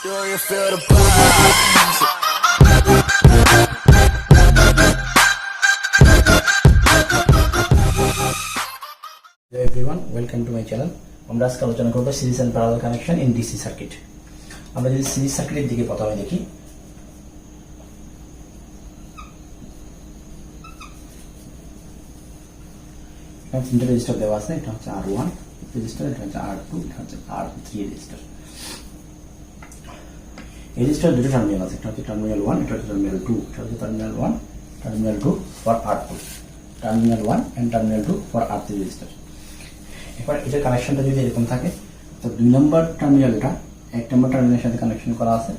Do you feel the vibes? Hello everyone, welcome to my channel. আমরা আজকে আলোচনা করব series and parallel connection in DC circuit. আমরা যদি সিরিজ সার্কিটের দিকে প্রথমে দেখি, এখানে তিনটা রেজিস্টার দেওয়া আছে। এটা হচ্ছে R1 রেজিস্টার, এটা হচ্ছে R2, এটা হচ্ছে R3 রেজিস্টার। এই রেজিস্টার দুটো টার্মিনাল আছে, একটা হচ্ছে টার্মিনাল 1, এটা হচ্ছে টার্মিনাল 2, এটা হচ্ছে terminal 1, terminal 2 for R2, terminal 1 and terminal 2 for R3 resistor. এবার এটার কানেকশনটা যদি এরকম থাকে, তো 2 নম্বর টার্মিনালটা 1 নম্বর টার্মিনালের সাথে কানেকশন করা আছে,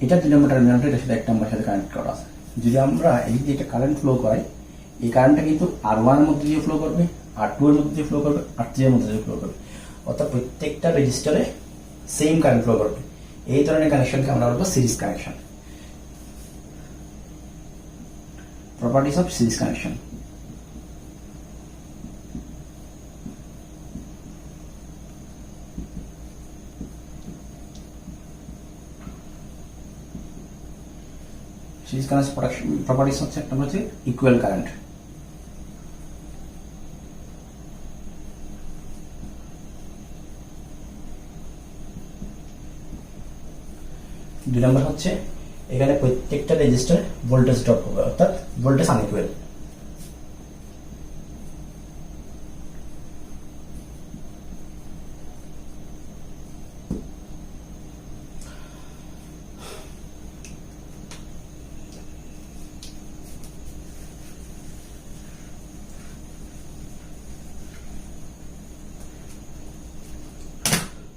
এটা 2 নম্বর টার্মিনালটা এটার সাথে 1 নম্বরের সাথে কানেক্ট করা আছে। যদি আমরা এই দিকে একটা কারেন্ট ফ্লো করাই, এই কারেন্টটা কিন্তু R1 এর মধ্যে দিয়ে ফ্লো করবে, R2 এর মধ্যে দিয়ে ফ্লো করবে, R3 এর মধ্যে দিয়ে ফ্লো করবে, অর্থাৎ প্রত্যেকটা রেজিস্টারে সেম কারেন্ট ফ্লো করবে। এই ধরনের কানেকশনকে আমরা বলবো series connection. Properties of series connection. Series connection properties হচ্ছে একটা হচ্ছে ইকুয়াল কারেন্ট, দুই নম্বর হচ্ছে এখানে প্রত্যেকটা রেজিস্টার ভোল্টেজ ড্রপ হবে, অর্থাৎ ভোল্টেজ আনইকুয়াল।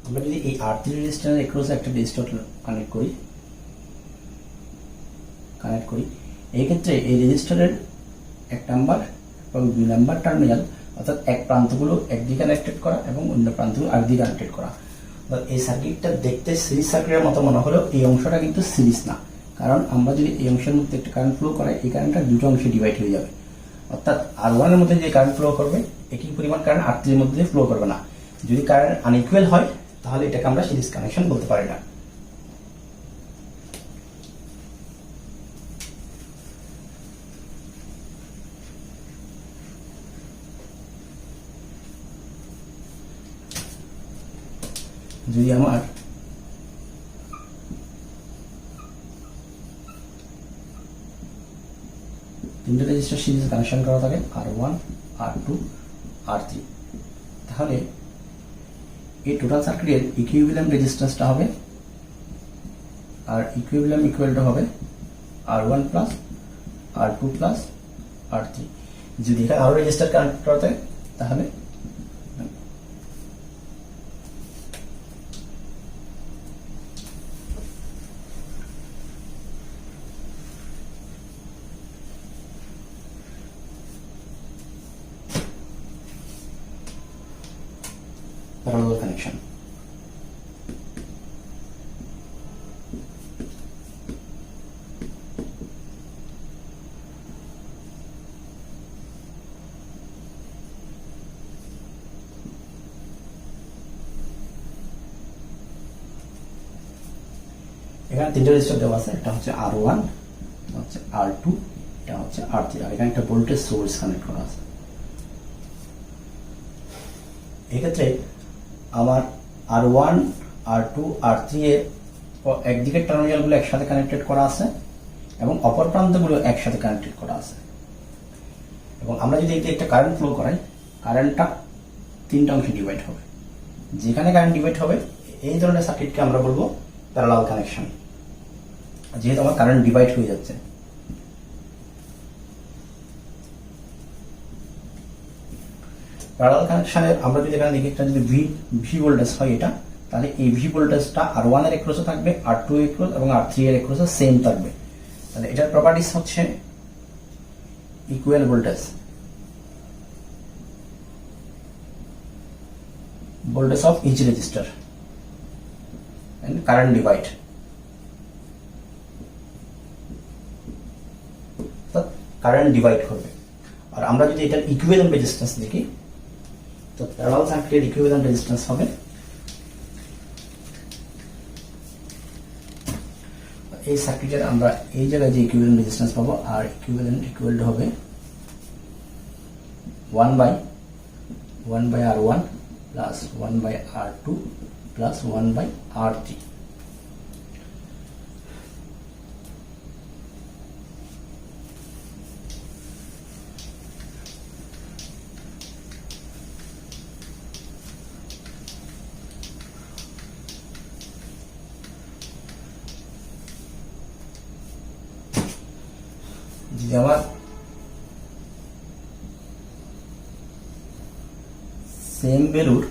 আমরা যদি এই R3 রেজিস্টারের এক্রসে একটা রেজিস্টার কানেক্ট করি, এই ক্ষেত্রে এই রেজিস্টারের 1 নাম্বার এবং 2 নাম্বার টার্মিনাল, অর্থাৎ এক প্রান্তগুলো একদিকে কানেক্টেড করা এবং অন্য প্রান্তগুলো আরেকদিকে কানেক্টেড করা। অর্থাৎ এই সার্কিটটা দেখতে সিরিজ সার্কিটের মতো মনে হলেও এই অংশটা কিন্তু সিরিজ না, কারণ আমরা যদি এই অংশের মধ্যে একটা কারেন্ট ফ্লো করাই, এই কারেন্টটা দুটো অংশে ডিভাইড হয়ে যাবে। অর্থাৎ R1 এর মধ্যে যে কারেন্ট ফ্লো করবে, একই পরিমাণ কারেন্ট R3 এর মধ্যে ফ্লো করবে না। যদি কারেন্ট আনইকুয়াল হয়, তাহলে এটাকে আমরা সিরিজ কানেকশন বলতে পারি না। যদি আমার তিনটা রেজিস্টার সিরিজে কানেকশন করা থাকে, R1, R2, R3, তাহলে এই টোটাল সার্কিটের ইকুইভ্যালেন্ট রেজিস্ট্যান্সটা হবে, আর ইকুইভ্যালেন্ট ইকুয়ালটা হবে R1 plus R2 plus R3। যদি এখানে আরো রেজিস্টার কানেক্ট করা থাকে, তাহলে parallel connection। এখানে তিনটা রেজিস্টার দেওয়া আছে, একটা হচ্ছে R1, এটা হচ্ছে R2, এটা হচ্ছে R3, আর এখানে একটা ভোল্টেজ সোর্স কানেক্ট করা আছে। এক্ষেত্রে আমার R1, R2, R3 এর একদিকের টার্মিনালগুলো একসাথে কানেক্টেড করা আছে এবং অপর প্রান্তগুলো একসাথে কানেক্টেড করা আছে। এবং আমরা যদি এতে একটা কারেন্ট ফ্লো করাই, কারেন্টটা তিনটা অংশে ডিভাইড হবে। যেখানে কারেন্ট ডিভাইড হবে, এই ধরনের সার্কিটকে আমরা বলবো প্যারালাল কানেকশন, যেহেতু আমার কারেন্ট ডিভাইড হয়ে যাচ্ছে। প্যারালাল কানেকশনের আমরা যদি এখানে দেখি, একটা যদি ভি ভোল্টেজ হয় এটা, তাহলে এই ভি ভোল্টেজটা R1 এর এক্রসে থাকবে, R2 এর এক্রস এবং R3 এর এক্রসে সেম থাকবে। তাহলে এটার প্রপার্টিজ হচ্ছে equal voltage, voltage of each resistor and current divide. Current divide করবে। আর আমরা যদি এটার ইকুইভ্যালেন্ট রেজিস্ট্যান্স দেখি, তো প্যারালাল সার্কিটের ইকুইভ্যালেন্ট রেজিস্ট্যান্স হবে এই সার্কিটের আমরা এই জায়গায় যে ইকুইভ্যালেন্ট রেজিস্ট্যান্স পাবো, আর ইকুইভ্যালেন্ট ইকুয়াল টু হবে 1/R1 plus 1/R2 plus 1/R3। যদি আমার সেম ভ্যালুর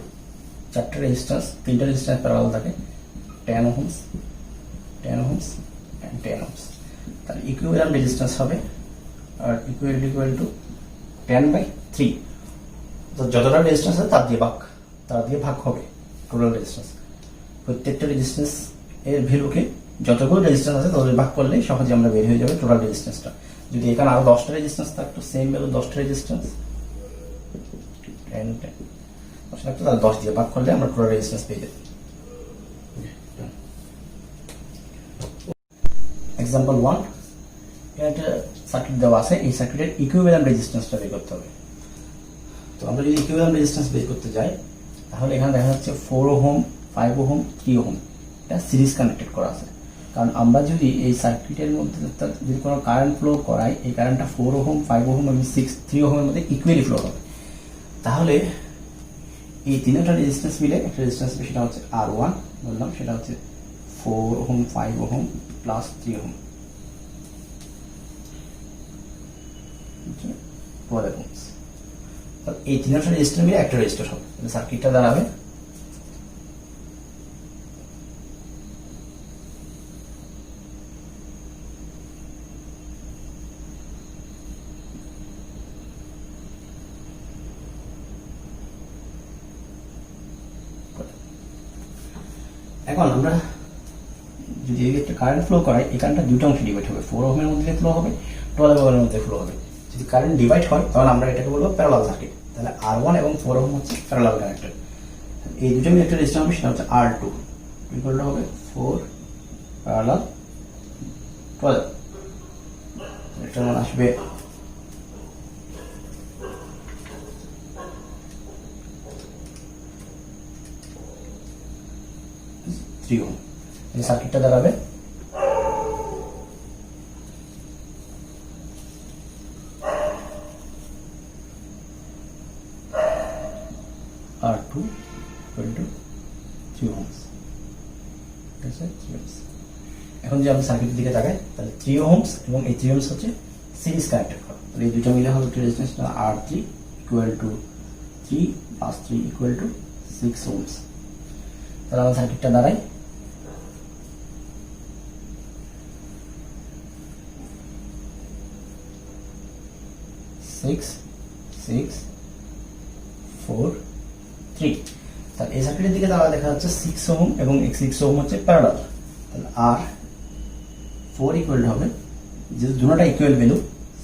চারটে রেজিস্ট্যান্স, তিনটা রেজিস্ট্যান্স প্যারালাল থাকে, 10 ohms, 10 ohms and 10 ohms, তাহলে ইকুইভ্যালেন্ট রেজিস্ট্যান্স হবে আর ইকুয়াল টু 10/3। তো যতটা রেজিস্ট্যান্স আছে তার দিয়ে ভাগ হবে টোটাল রেজিস্ট্যান্স। প্রত্যেকটা রেজিস্ট্যান্স এর ভ্যালুকে যতগুলো রেজিস্ট্যান্স আছে ততগুলো ভাগ করলে সহজে আমরা বের হয়ে যাবে টোটাল রেজিস্ট্যান্সটা। যদি এখানে আরো 10টা রেজিস্ট্যান্স থাকতো, সেম ভ্যালু 10টা রেজিস্ট্যান্স, 10 থাকতো, তাহলে 10 দিয়ে ভাগ করলে আমরা টোটাল রেজিস্ট্যান্স পেয়ে যেতাম। এক্সাম্পল 1, এখানে একটা সার্কিট দেওয়া আছে, এই সার্কিটের ইকুইভ্যালেন্ট রেজিস্ট্যান্সটা বের করতে হবে। তো আমরা যদি ইকুইভ্যালেন্ট রেজিস্ট্যান্স বের করতে যাই, তাহলে এখানে দেখা যাচ্ছে 4 ohm, 5 ohm, 3 ohm এটা সিরিজ কানেক্টেড করা আছে। কারণ আমরা যদি এই সার্কিটের মধ্যে যদি কোনো কারেন্ট ফ্লো করাই, এই কারেন্টটা 4 ohm, 5 ohm এবং 3 ohm এর মধ্যে ইকুয়ালি ফ্লো হবে। তাহলে এই তিনটা রেজিস্ট্যান্স মিলে একটা রেজিস্ট্যান্স, সেটা হচ্ছে R1 বললাম, সেটা হচ্ছে 4 ohm, 5 ohm plus 3 ohm, 12 ohms। এই তিনটা রেজিস্ট্যান্স মিলে একটা রেজিস্ট্যান্স হবে। সার্কিটটা দাঁড়াবে এখন আমরা যদি একটা কারেন্ট ফ্লো করাই, এই কারেন্টটা দুটো অংশে ডিভাইড হবে, 4 ohm এর মধ্যে ফ্লো হবে, 12 ohm এর মধ্যে ফ্লো হবে। যদি কারেন্ট ডিভাইড হয় তাহলে আমরা এটাকে বলবো প্যারালাল সার্কিট। তাহলে R1 এবং 4 ohm হচ্ছে প্যারালাল কানেক্টেড। এই দুটো মিলে একটা রেজিস্ট্যান্স হবে, সেটা হচ্ছে R2 ইকুয়াল টু হবে 4 প্যারালাল 12। এটা মানে আসবে 3 ohm। এই সার্কিটটা দাঁড়াবে R2 equal to 3 ohms। ঠিক আছে, 3 ohms। এখন যদি আমরা সার্কিটের দিকে তাকাই, তাহলে 3 ohms এবং এই 3 ohms হচ্ছে সিরিজ কানেক্টেড করা। তাহলে এই দুটো মিলে হবে একটা resistance R3 equal to 3 plus 3 equal to 6 ohms। তাহলে আমার সার্কিটটা দাঁড়ায় 6, 6, 4, 3। তাহলে এই সার্কিটের দিকে তাহলে দেখা যাচ্ছে 6 ohm এবং 6 ohm হচ্ছে প্যারালাল। তাহলে R4 ইকুয়াল হবে, যেহেতু দুটোটা ইকুয়াল ভ্যালু,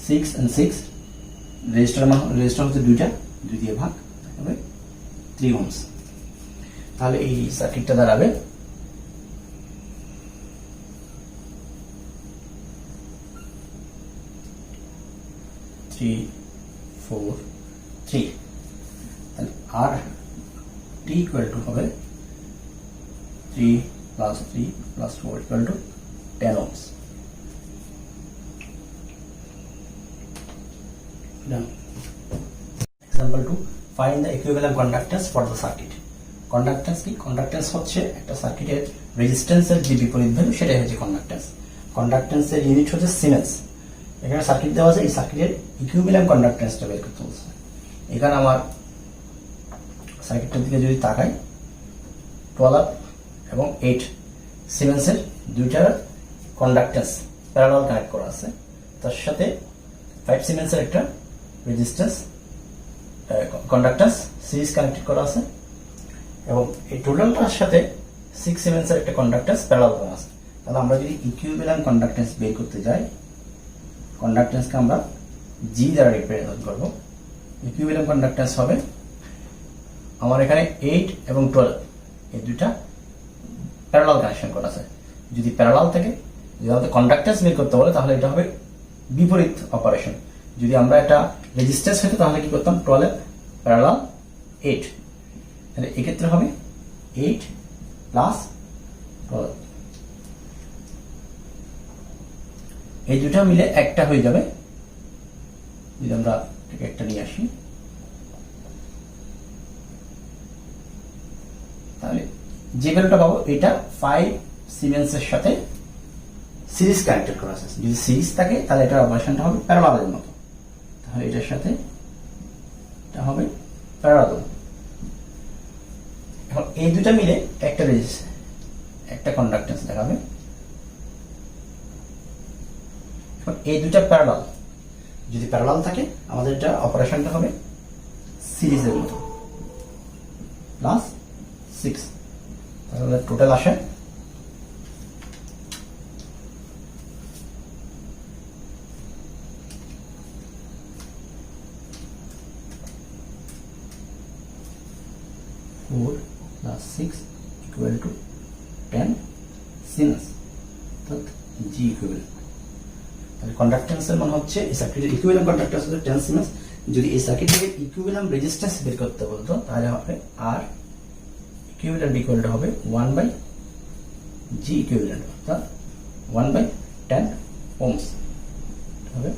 6 and 6, রেজিস্টার হচ্ছে দুইটা, 2 দিয়ে ভাগ হবে 3 ohms। তাহলে এই সার্কিটটা দাঁড়াবে 3, 4, 3। তাহলে RT ইকুয়াল টু হবে 3 plus 3 plus 4 equal to 10 ohms। Done. Example 2, find the equivalent conductance for the circuit। Conductance কি? কন্ডাক্ট্যান্স হচ্ছে একটা সার্কিটের রেজিস্ট্যান্সের যে বিপরীত ভ্যালু, সেটাই হচ্ছে কন্ডাক্ট্যান্স। কন্ডাক্ট্যান্সের ইউনিট হচ্ছে সিমেন্স। এখানে সার্কিট দেওয়া আছে, এই সার্কিটের ইকুইভ্যালেন্ট কন্ডাক্ট্যান্সটা বের করতে বলছে। এখানে আমার সার্কিটটার দিকে যদি তাকাই, 12 এবং 8 সিমেন্সের দুইটার কন্ডাক্ট্যান্স প্যারালাল কানেক্ট করা আছে, তার সাথে 5 সিমেন্সের একটা রেজিস্ট্যান্স কন্ডাক্ট্যান্স সিরিজ কানেক্টেড করা আছে, এবং এই টোটালটার সাথে 6 সিমেন্সের একটা কন্ডাক্ট্যান্স প্যারালাল করা আছে। তাহলে আমরা যদি ইকুইভ্যালেন্ট কন্ডাক্ট্যান্স বের করতে যাই, কন্ডাক্ট্যান্সকে আমরা G দ্বারা রিপ্রেজেন্ট করব। ইকুইভ্যালেন্ট কন্ডাক্ট্যান্স হবে আমার এখানে 8 এবং 12 এই দুইটা প্যারালাল কানেকশন করা আছে। যদি প্যারালাল থাকে যদি আমাদের কন্ডাক্টেন্স বের করতে বলে তাহলে এটা হবে বিপরীত অপারেশন। যদি আমরা একটা রেজিস্ট্যান্স হতো তাহলে কি করতাম, 12 প্যারালাল 8, তাহলে এক্ষেত্রে হবে 8 প্লাস 12, এই দুটা মিলে একটা হয়ে যাবে। যদি আমরা একটা নিয়ে আসি তাহলে যে ভ্যালুটা পাবো এটা 5 সিমেন্সের সাথে সিরিজ কানেক্টেড করা আছে। যদি সিরিজ থাকে তাহলে এটার অপারেশনটা হবে প্যারালালের মতো, তাহলে এটার সাথে এটা হবে প্যারালাল। এখন এই দুটা মিলে একটা রেজিস্ট্যান্স, একটা কন্ডাক্টেন্স দেখাবে। এখন এই দুটা প্যারালাল, যদি প্যারালাল থাকে আমাদের এটা অপারেশনটা হবে সিরিজের মতো, প্লাস 6, তাহলে টোটাল আসে 4 plus 6 equal to 10 সিমেন্স, অর্থাৎ জি ইকুইভ্যালেন্ট। তাহলে কন্ডাক্টেন্সের মান হচ্ছে এই সার্কিটের ইকুইভ্যালেন্ট কন্ডাক্টেন্স হচ্ছে 10 সিমেন্স। যদি এই সার্কিট থেকে ইকুইভ্যালেন্ট রেজিস্ট্যান্স বের করতে বলতো তাহলে হবে আর ইকুইভ্যালেন্ট ইকুয়ালটা হবে 1 বাই জি ইকুইভ্যালেন্ট, অর্থাৎ 1 বাই 10 ওহমস হবে